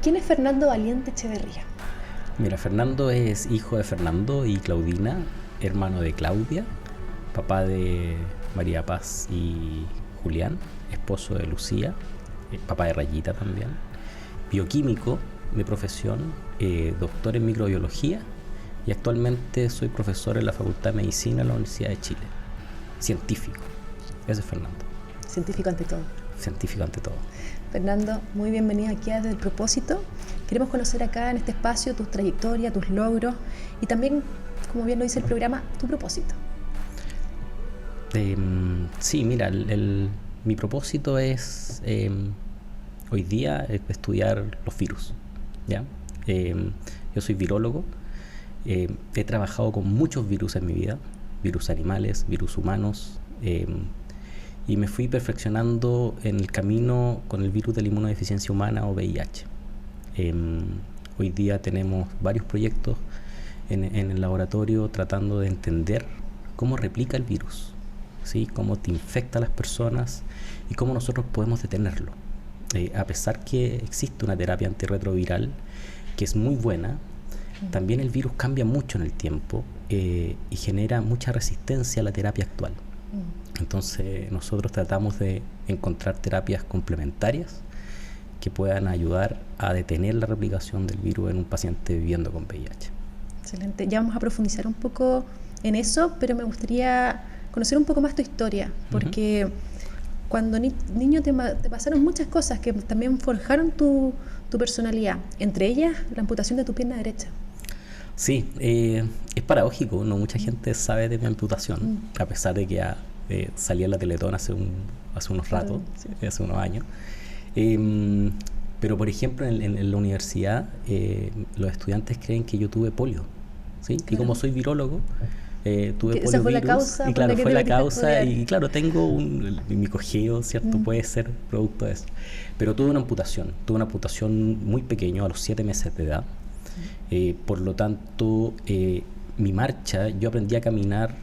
¿Quién es Fernando Valiente Echeverría? Mira, Fernando es hijo de Fernando y Claudina, hermano de Claudia, papá de María Paz y Julián, esposo de Lucía, papá de Rayita también, bioquímico de profesión, doctor en microbiología y actualmente soy profesor en la Facultad de Medicina de la Universidad de Chile. Científico. Ese es Fernando. Científico ante todo. Científico ante todo. Fernando, muy bienvenido aquí a Desde el Propósito. Queremos conocer acá en este espacio tu trayectoria, tus logros y también, como bien lo dice el programa, tu propósito. Sí, mira, mi propósito es hoy día estudiar los virus, ¿ya? Yo soy virólogo, he trabajado con muchos virus en mi vida, virus animales, virus humanos, y me fui perfeccionando en el camino con el virus de la inmunodeficiencia humana o VIH. Hoy día tenemos varios proyectos en el laboratorio tratando de entender cómo replica el virus, ¿sí? Cómo te infecta a las personas y cómo nosotros podemos detenerlo. A pesar que existe una terapia antirretroviral que es muy buena, también el virus cambia mucho en el tiempo y genera mucha resistencia a la terapia actual. Entonces nosotros tratamos de encontrar terapias complementarias que puedan ayudar a detener la replicación del virus en un paciente viviendo con VIH. Excelente. Ya vamos a profundizar un poco en eso, pero me gustaría conocer un poco más tu historia, porque cuando niño te pasaron muchas cosas que también forjaron tu personalidad, entre ellas la amputación de tu pierna derecha. Sí, es paradójico, no mucha gente sabe de mi amputación, a pesar de que salí en la Teletón hace unos ratos, sí, hace unos años. Pero por ejemplo en la universidad los estudiantes creen que yo tuve polio, ¿sí? Claro. Y como soy virólogo, tuve poliovirus. Esa fue la causa. Y claro, fue la causa y claro, tengo mi cojeo, ¿cierto? Puede ser producto de eso. Pero tuve una amputación muy pequeño, a los 7 meses de edad. Por lo tanto, mi marcha, yo aprendí a caminar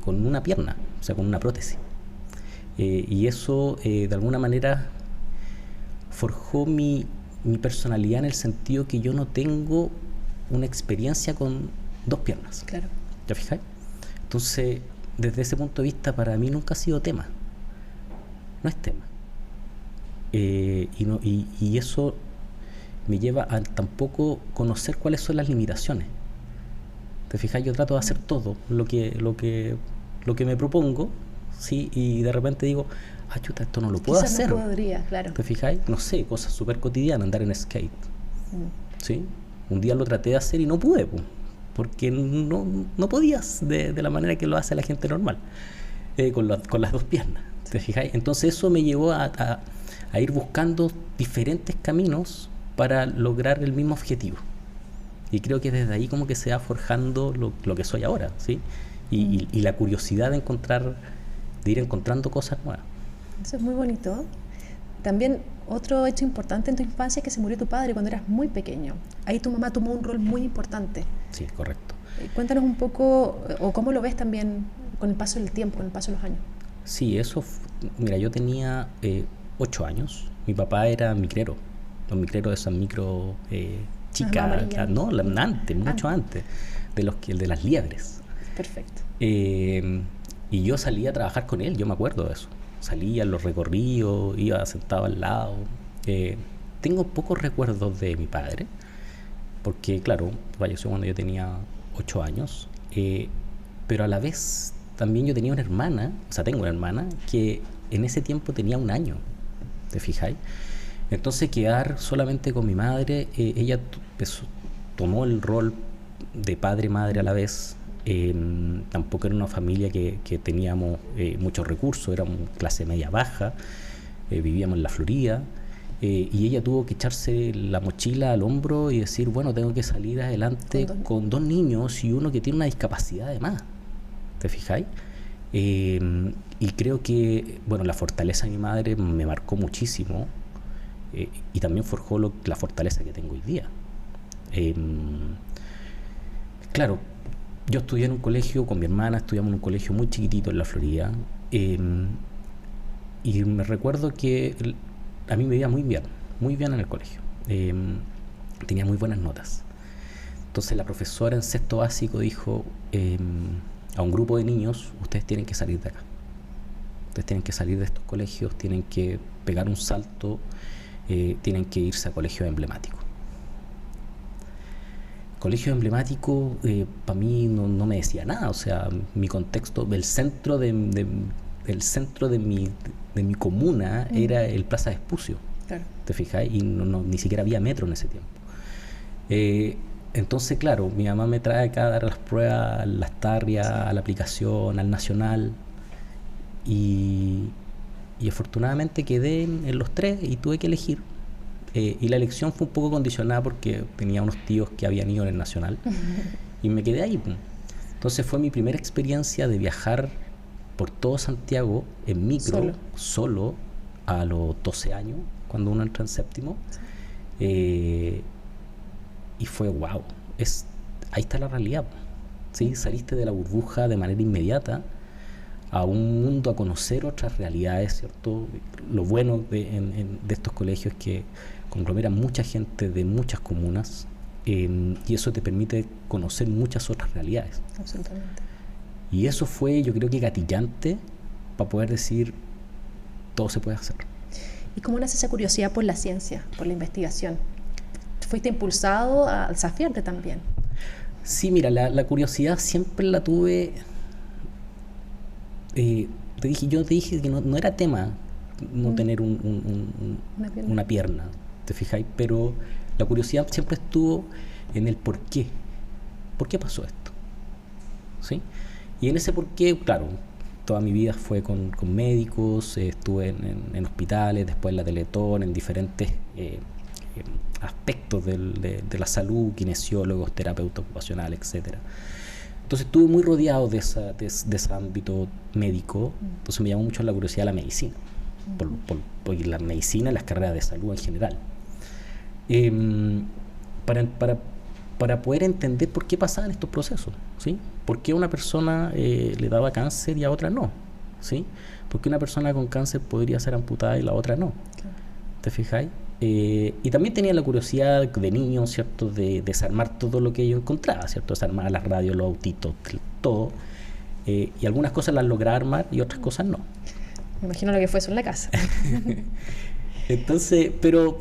con una pierna, o sea, con una prótesis. Y eso, de alguna manera, forjó mi personalidad en el sentido que yo no tengo una experiencia con 2 piernas. Claro. ¿Ya fijáis? Entonces, desde ese punto de vista, para mí nunca ha sido tema. No es tema. Y eso me lleva a tampoco conocer cuáles son las limitaciones. ¿Te fijas? Yo trato de hacer todo lo que me propongo, ¿sí? Y de repente digo, chuta, esto no lo puedo Quizás hacer. No podría, claro. ¿Te fijáis? No sé, cosas súper cotidianas, andar en skate. ¿Sí? Un día lo traté de hacer y no pude, porque no podías de la manera que lo hace la gente normal, con las 2 piernas. ¿Te fijáis? Entonces eso me llevó a ir buscando diferentes caminos para lograr el mismo objetivo. Y creo que desde ahí como que se va forjando lo que soy ahora, ¿sí? Y la curiosidad de ir encontrando cosas nuevas. Eso es muy bonito. También otro hecho importante en tu infancia es que se murió tu padre cuando eras muy pequeño. Ahí tu mamá tomó un rol muy importante. Sí, correcto. Cuéntanos un poco, o cómo lo ves también con el paso del tiempo, con el paso de los años. Sí, mira, yo tenía 8 años. Mi papá era micrero. Los micreros de esas micro chicas, mucho antes, de las liebres. Perfecto. Y yo salía a trabajar con él, yo me acuerdo de eso. Salía en los recorridos, iba sentado al lado. Tengo pocos recuerdos de mi padre, porque claro, falleció cuando yo tenía 8 años, pero a la vez también yo tenía tengo una hermana que en ese tiempo tenía 1 año, ¿te fijáis? Entonces quedar solamente con mi madre, ella tomó el rol de padre-madre a la vez. Tampoco era una familia que teníamos muchos recursos, éramos clase media baja, vivíamos en la Florida, y ella tuvo que echarse la mochila al hombro y decir, bueno, tengo que salir adelante con 2 niños y uno que tiene una discapacidad además, ¿te fijáis? Y creo que, bueno, la fortaleza de mi madre me marcó muchísimo, y también forjó la fortaleza que tengo hoy día. Claro, yo estudié en un colegio con mi hermana, estudiamos en un colegio muy chiquitito en la Florida, y me recuerdo que a mí me iba muy bien en el colegio. tenía muy buenas notas. Entonces la profesora en sexto básico dijo a un grupo de niños, ustedes tienen que salir de acá. Ustedes tienen que salir de estos colegios, tienen que pegar un salto, tienen que irse a colegios emblemáticos. Colegio emblemático para mí no me decía nada, o sea, mi contexto, el centro de mi comuna era el Plaza Vespucio, Claro. ¿te fijas? Y ni siquiera había metro en ese tiempo. Entonces, claro, mi mamá me trae acá a dar las pruebas, a las Tarrias, a la aplicación, al Nacional, y afortunadamente quedé en los tres y tuve que elegir. Y la elección fue un poco condicionada porque tenía unos tíos que habían ido en el Nacional y me quedé ahí. Entonces fue mi primera experiencia de viajar por todo Santiago en micro, solo a los 12 años, cuando uno entra en séptimo. Y fue wow, ahí está la realidad. ¿Sí? Saliste de la burbuja de manera inmediata a un mundo, a conocer otras realidades, ¿cierto? Lo bueno de estos colegios es que conglomeran mucha gente de muchas comunas, y eso te permite conocer muchas otras realidades. Absolutamente. Y eso fue, yo creo que gatillante para poder decir, todo se puede hacer. ¿Y cómo nace esa curiosidad por la ciencia, por la investigación? ¿Fuiste impulsado a desafiarte también? Sí, mira, la curiosidad siempre la tuve. Yo te dije que no era tema no tener una pierna, ¿te fijáis? Pero la curiosidad siempre estuvo en el por qué. ¿Por qué pasó esto? ¿Sí? Y en ese por qué, claro, toda mi vida fue con médicos, estuve en hospitales, después en la Teletón, en diferentes aspectos de la salud, kinesiólogos, terapeuta ocupacional, etcétera. Entonces estuve muy rodeado de ese ámbito médico. Entonces me llamó mucho la curiosidad la medicina, por la medicina y las carreras de salud en general. Para poder entender por qué pasaban estos procesos, ¿sí? ¿Por qué a una persona le daba cáncer y a otra no? ¿Sí? ¿Por qué una persona con cáncer podría ser amputada y la otra no? Claro. ¿Te fijáis? Y también tenía la curiosidad de niño, ¿cierto? De desarmar todo lo que yo encontraba, ¿cierto? Desarmar las radios, los autitos, todo. Y algunas cosas las lograba armar y otras cosas no. Me imagino lo que fue eso en la casa. Entonces, pero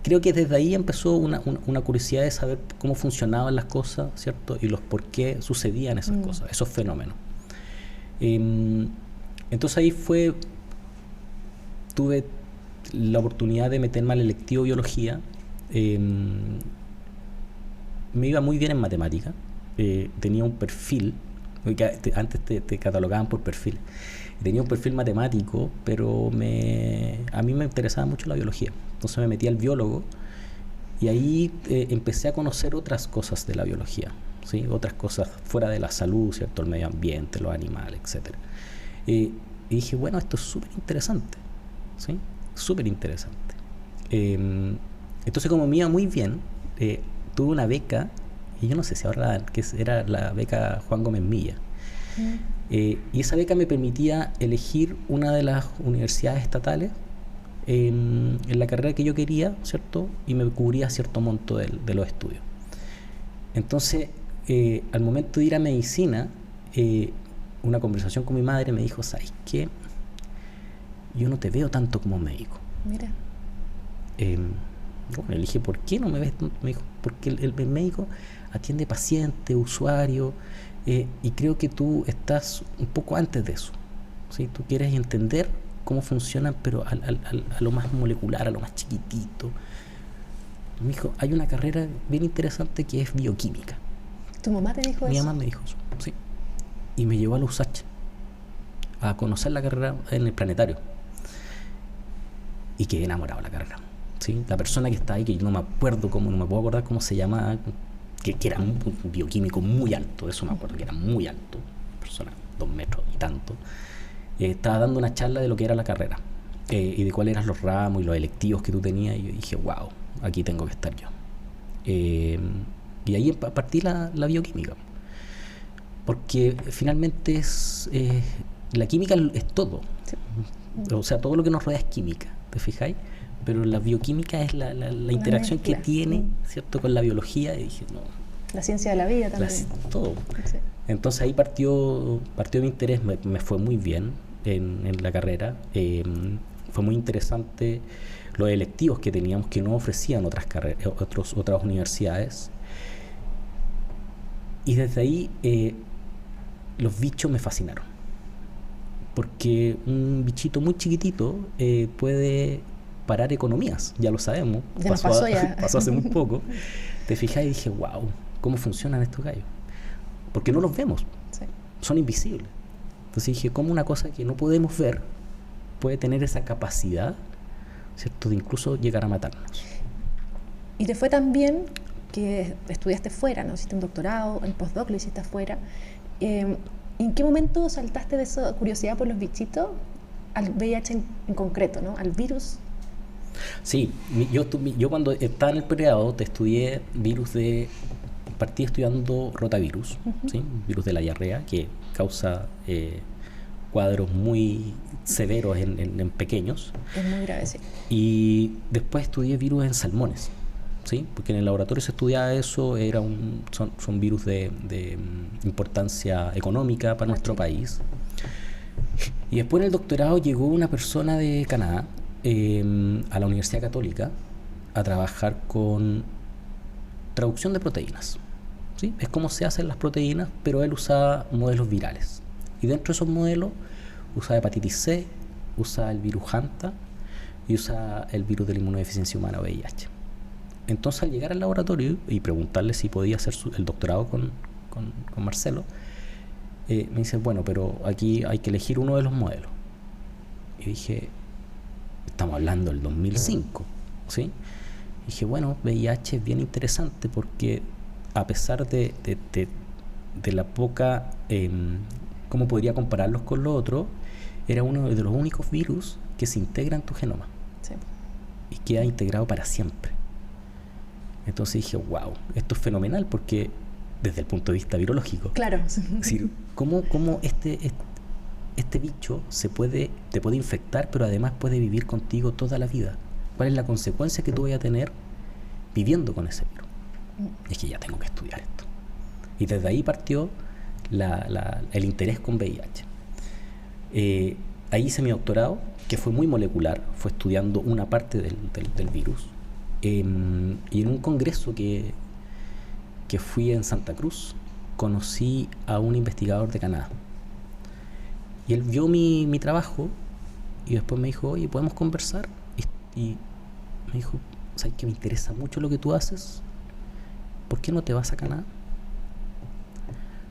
creo que desde ahí empezó una curiosidad de saber cómo funcionaban las cosas, ¿cierto? Y los por qué sucedían esas cosas, esos fenómenos. Entonces ahí tuve la oportunidad de meterme al electivo biología. Me iba muy bien en matemática. Tenía un perfil, porque antes te catalogaban por perfil. Tenía un perfil matemático, pero a mí me interesaba mucho la biología. Entonces me metí al biólogo y ahí empecé a conocer otras cosas de la biología, ¿sí? Otras cosas fuera de la salud, ¿cierto? El medio ambiente, los animales, etc. Y dije, bueno, esto es súper interesante, ¿sí? Súper interesante. Entonces, como me iba muy bien, tuve una beca, y yo no sé si ahora era la beca Juan Gómez Milla. Y esa beca me permitía elegir una de las universidades estatales en la carrera que yo quería, ¿cierto? Y me cubría cierto monto de los estudios. Entonces, al momento de ir a medicina, una conversación con mi madre me dijo, ¿sabes qué? Yo no te veo tanto como médico. Mira. Bueno, le dije, ¿por qué no me ves tanto? Me dijo, porque el médico atiende pacientes, usuarios, y creo que tú estás un poco antes de eso, ¿sí? Tú quieres entender cómo funcionan, pero a lo más molecular, a lo más chiquitito. Me dijo, hay una carrera bien interesante que es bioquímica. ¿Tu mamá te dijo eso? Mi mamá me dijo eso, sí. Y me llevó a la USACH a conocer la carrera en el planetario. Y quedé enamorado de la carrera, ¿sí? La persona que está ahí, que yo no me puedo acordar cómo se llamaba, que era un bioquímico muy alto, eso me acuerdo, que era muy alto, persona 2 metros y tanto, estaba dando una charla de lo que era la carrera, y de cuáles eran los ramos y los electivos que tú tenías, y yo dije, wow, aquí tengo que estar yo. Y ahí partí la bioquímica, porque finalmente la química es todo. Sí. O sea, todo lo que nos rodea es química, ¿te fijáis? pero la bioquímica es la interacción que mezcla. tiene, ¿cierto?, con la biología, y dije, no, La ciencia de la vida también. todo. Sí. Entonces ahí partió mi interés, me fue muy bien en la carrera. Fue muy interesante los electivos que teníamos que no ofrecían otras universidades. Y desde ahí los bichos me fascinaron. Porque un bichito muy chiquitito puede parar economías, ya lo sabemos. Ya nos pasó ya. Pasó hace muy poco. Te fijas y dije, wow, ¿cómo funcionan estos gallos? Porque no los vemos, Sí. son invisibles. Entonces dije, ¿cómo una cosa que no podemos ver puede tener esa capacidad, ¿cierto?, de incluso llegar a matarnos? Y te fue tan bien que estudiaste fuera, ¿no? Hiciste un doctorado, el postdoc lo hiciste afuera. ¿En qué momento saltaste de esa curiosidad por los bichitos al VIH en concreto, ¿no? Al virus? Sí, yo cuando estaba en el pregrado te estudié partí estudiando rotavirus, ¿sí? Virus de la diarrea que causa cuadros muy severos en pequeños. Es muy grave, sí. Y después estudié virus en salmones, ¿sí? Porque en el laboratorio se estudiaba eso, son virus de importancia económica para nuestro país. Y después en el doctorado llegó una persona de Canadá a la Universidad Católica a trabajar con traducción de proteínas, ¿sí? Es como se hacen las proteínas, pero él usaba modelos virales. Y dentro de esos modelos usaba hepatitis C, usaba el virus Hanta y usaba el virus de la inmunodeficiencia humana, VIH. Entonces, al llegar al laboratorio y preguntarle si podía hacer el doctorado con Marcelo, me dice, bueno, pero aquí hay que elegir uno de los modelos. Y dije, estamos hablando del 2005, ¿sí? Y dije, bueno, VIH es bien interesante porque a pesar de la poca, ¿cómo podría compararlos con los otros? Era uno de los únicos virus que se integra en tu genoma. Sí. Y queda integrado para siempre. Entonces dije, wow, esto es fenomenal porque desde el punto de vista virológico. Claro. Es decir, ¿cómo este bicho te puede infectar, pero además puede vivir contigo toda la vida? ¿Cuál es la consecuencia que tú vayas a tener viviendo con ese virus? Y es que ya tengo que estudiar esto. Y desde ahí partió el interés con VIH. Ahí hice mi doctorado, que fue muy molecular, fue estudiando una parte del virus. Y en un congreso que fui en Santa Cruz, conocí a un investigador de Canadá. Y él vio mi trabajo y después me dijo, oye, ¿podemos conversar? Y me dijo, ¿sabes que me interesa mucho lo que tú haces? ¿Por qué no te vas a Canadá?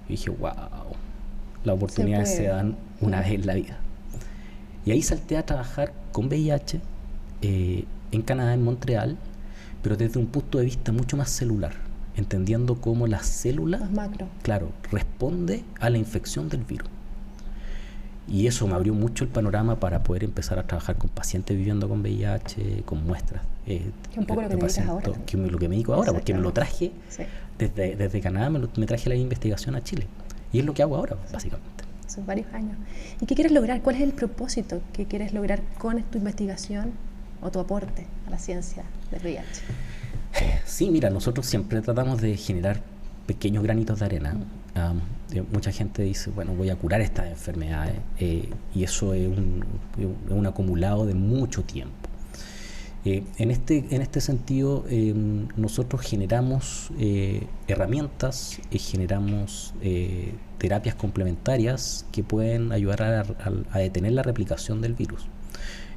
Y dije, wow, las oportunidades se dan una vez en la vida. Y ahí salté a trabajar con VIH en Canadá, en Montreal, pero desde un punto de vista mucho más celular, entendiendo cómo la célula, Más macro. claro, responde a la infección del virus. Y eso me abrió mucho el panorama para poder empezar a trabajar con pacientes viviendo con VIH, con muestras. Que un poco lo que te dedicas ahora. Que lo que me dedico ahora, porque me lo traje Sí. desde Canadá, me traje la investigación a Chile. Y es lo que hago ahora, básicamente. Son varios años. ¿Y qué quieres lograr? ¿Cuál es el propósito que quieres lograr con tu investigación o tu aporte a la ciencia del VIH? Sí, mira, nosotros siempre tratamos de generar pequeños granitos de arena. Mucha gente dice, bueno, voy a curar estas enfermedades, y eso es un acumulado de mucho tiempo. En este sentido, nosotros generamos herramientas, generamos terapias complementarias que pueden ayudar a detener la replicación del virus.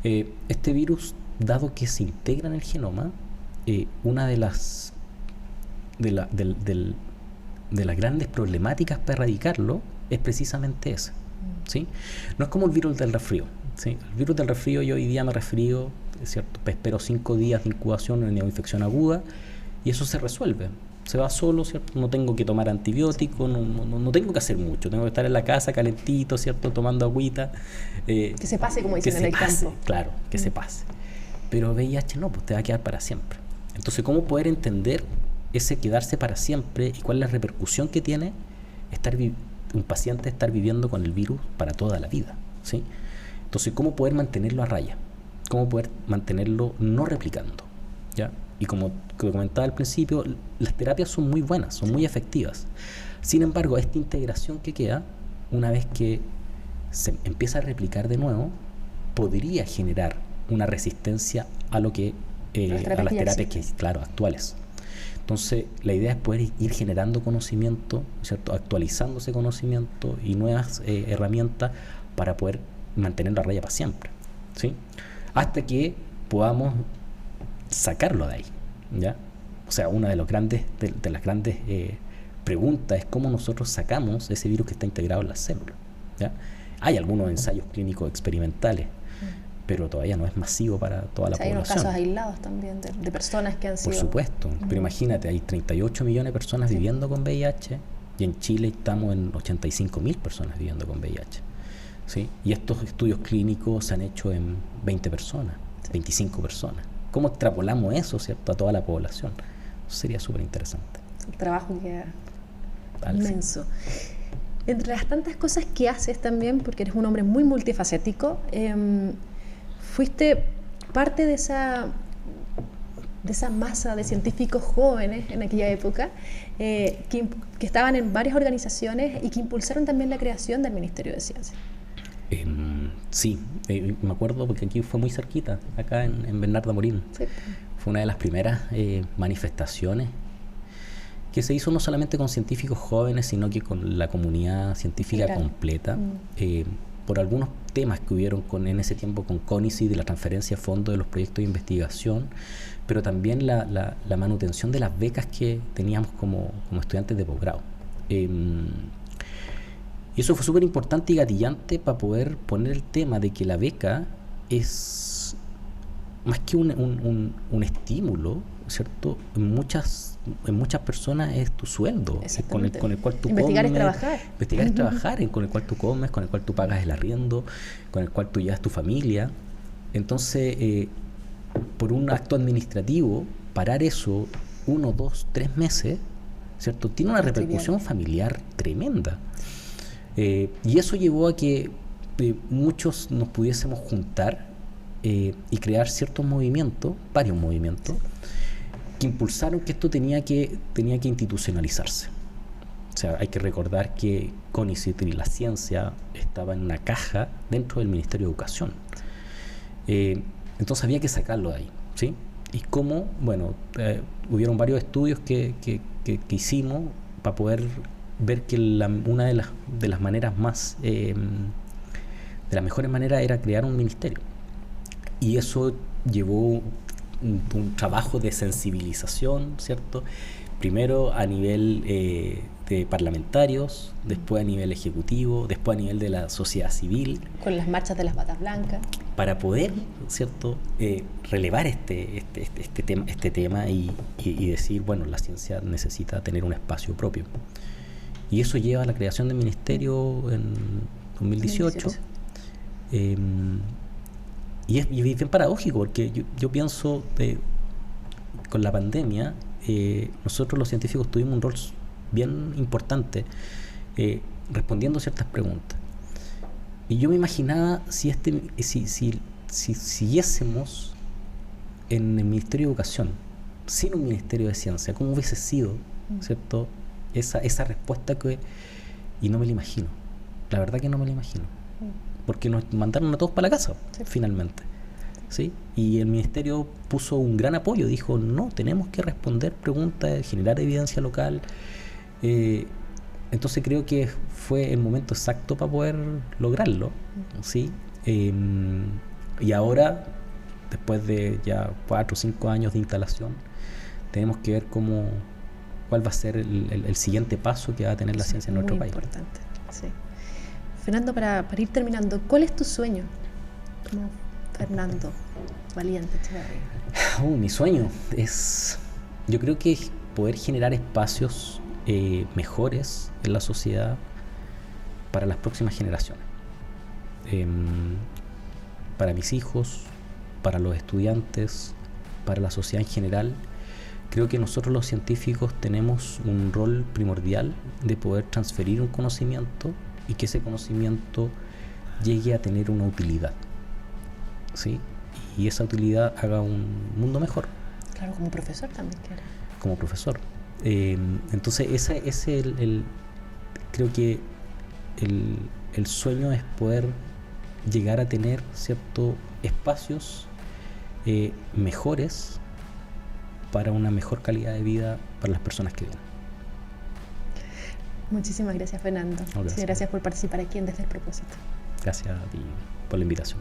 Este virus, dado que se integra en el genoma, una de las grandes problemáticas para erradicarlo es precisamente esa, ¿sí? No es como el virus del resfrío, ¿sí? El virus del resfrío, yo hoy día me resfrío, ¿cierto? Espero 5 días de incubación en una infección aguda y eso se resuelve, se va solo, ¿cierto? No tengo que tomar antibióticos, no tengo que hacer mucho, tengo que estar en la casa calentito, ¿cierto? Tomando agüita. Que se pase, como dicen en el campo. Claro, que se pase. Pero VIH no, pues te va a quedar para siempre. Entonces, ¿cómo poder entender ese quedarse para siempre y cuál es la repercusión que tiene un paciente estar viviendo con el virus para toda la vida, ¿sí? Entonces, ¿cómo poder mantenerlo a raya? cómo poder mantenerlo no replicando, ¿ya? Y como comentaba al principio, las terapias son muy buenas, son muy efectivas. Sin embargo, esta integración que queda, una vez que se empieza a replicar de nuevo, podría generar una resistencia a lo que a las terapias que, claro, actuales. Entonces, la idea es poder ir generando conocimiento, ¿cierto? Actualizando ese conocimiento y nuevas herramientas para poder mantenerlo a raya para siempre, ¿sí? Hasta que podamos sacarlo de ahí, ¿ya? O sea, una de las grandes preguntas es cómo nosotros sacamos ese virus que está integrado en las células, ¿ya? Hay algunos ensayos clínicos experimentales, pero todavía no es masivo para toda la población. Hay unos casos aislados también de personas que han sido... Por supuesto, pero imagínate, hay 38 millones de personas viviendo con VIH y en Chile estamos en 85.000 personas viviendo con VIH, ¿sí? Y estos estudios clínicos se han hecho en 20 personas, 25 personas. ¿Cómo extrapolamos eso, cierto, a toda la población? Eso sería súper interesante. El trabajo queda inmenso. Entre las tantas cosas que haces también, porque eres un hombre muy multifacético, fuiste parte de esa masa de científicos jóvenes en aquella época que estaban en varias organizaciones y que impulsaron también la creación del Ministerio de Ciencia. Sí, me acuerdo porque aquí fue muy cerquita, acá en Bernardo Morín. Sí. Fue una de las primeras manifestaciones que se hizo no solamente con científicos jóvenes, sino que con la comunidad científica completa, por algunos temas que hubieron en ese tiempo con CONICYT, de la transferencia de fondos de los proyectos de investigación, pero también la manutención de las becas que teníamos como estudiantes de posgrado. Y eso fue súper importante y gatillante para poder poner el tema de que la beca es más que un estímulo, ¿cierto? En muchas personas es tu sueldo, con el cual tú investigar comes. Es trabajar. Investigar es trabajar, con el cual tú comes, con el cual tú pagas el arriendo, con el cual tú llevas tu familia. Entonces, por un acto administrativo, parar eso 1, 2, 3 meses, ¿cierto? Tiene una repercusión familiar tremenda. Y eso llevó a que muchos nos pudiésemos juntar y crear ciertos movimientos, varios movimientos, que impulsaron que esto tenía que institucionalizarse. O sea, hay que recordar que CONICYT y la ciencia estaba en una caja dentro del Ministerio de Educación. Entonces había que sacarlo de ahí, ¿sí? Y cómo, bueno, hubieron varios estudios que hicimos para poder ver que una de las maneras más, de las mejores maneras era crear un ministerio. Y eso llevó un trabajo de sensibilización, ¿cierto? Primero a nivel de parlamentarios, después a nivel ejecutivo, después a nivel de la sociedad civil. Con las marchas de las batas blancas. Para poder, ¿cierto?, relevar este tema y decir, bueno, la ciencia necesita tener un espacio propio. Y eso lleva a la creación del ministerio en 2018. Y es bien paradójico, porque yo pienso, con la pandemia, nosotros los científicos tuvimos un rol bien importante respondiendo ciertas preguntas. Y yo me imaginaba si siguiésemos en el Ministerio de Educación, sin un Ministerio de Ciencia, ¿cómo hubiese sido, ¿cierto?, esa respuesta y no me la imagino. La verdad que no me la imagino. Porque nos mandaron a todos para la casa, finalmente. ¿Sí? Y el ministerio puso un gran apoyo, dijo, no, tenemos que responder preguntas, generar evidencia local. Entonces creo que fue el momento exacto para poder lograrlo, ¿sí? Y ahora, después de ya 4 o 5 años de instalación, tenemos que ver cuál va a ser el siguiente paso que va a tener la ciencia en nuestro país. Muy importante, sí. Fernando, para ir terminando, ¿cuál es tu sueño como Fernando Valiente Echeverría? Mi sueño es, yo creo que es poder generar espacios mejores en la sociedad para las próximas generaciones. Para mis hijos, para los estudiantes, para la sociedad en general. Creo que nosotros los científicos tenemos un rol primordial de poder transferir un conocimiento y que ese conocimiento llegue a tener una utilidad, ¿sí? y esa utilidad haga un mundo mejor. Claro, como profesor también quiero. Como profesor. Entonces ese es creo que el sueño es poder llegar a tener ciertos espacios mejores para una mejor calidad de vida para las personas que vienen. Muchísimas gracias, Fernando. No, gracias. Gracias por participar aquí en Desde el Propósito. Gracias a ti por la invitación.